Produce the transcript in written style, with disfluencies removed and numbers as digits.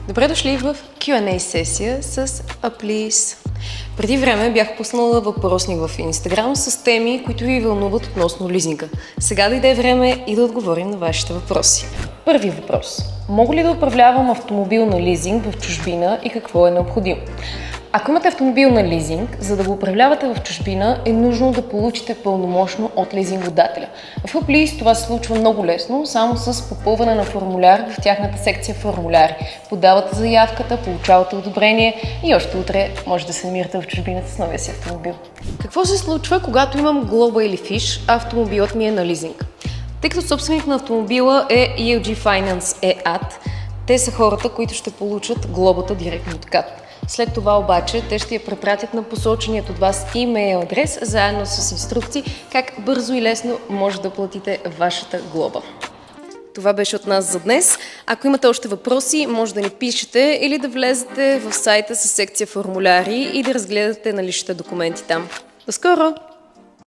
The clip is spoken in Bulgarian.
Добре дошли в Q&A сесия с Please. Преди време бях пуснала въпросник в Instagram с теми, които ви вълнуват относно лизинга. Сега дойде време и да отговорим на вашите въпроси. Първи въпрос. Мога ли да управлявам автомобил на лизинг в чужбина и какво е необходимо? Ако имате автомобил на лизинг, за да го управлявате в чужбина, е нужно да получите пълномощно от лизингодателя. В Please това се случва много лесно, само с попълване на формуляр в тяхната секция формуляри. Подавате заявката, получавате одобрение и още утре може да се намирате в чужбината с новия си автомобил. Какво се случва, когато имам глоба или фиш, а автомобилът ми е на лизинг? Тъй като собственик на автомобила е ELG Finance EAD, те са хората, които ще получат глобата директно от КАТ. След това обаче те ще я препратят на посоченият от вас имейл адрес, заедно с инструкции как бързо и лесно може да платите вашата глоба. Това беше от нас за днес. Ако имате още въпроси, може да ни пишете или да влезете в сайта с секция формуляри и да разгледате наличните документи там. До скоро!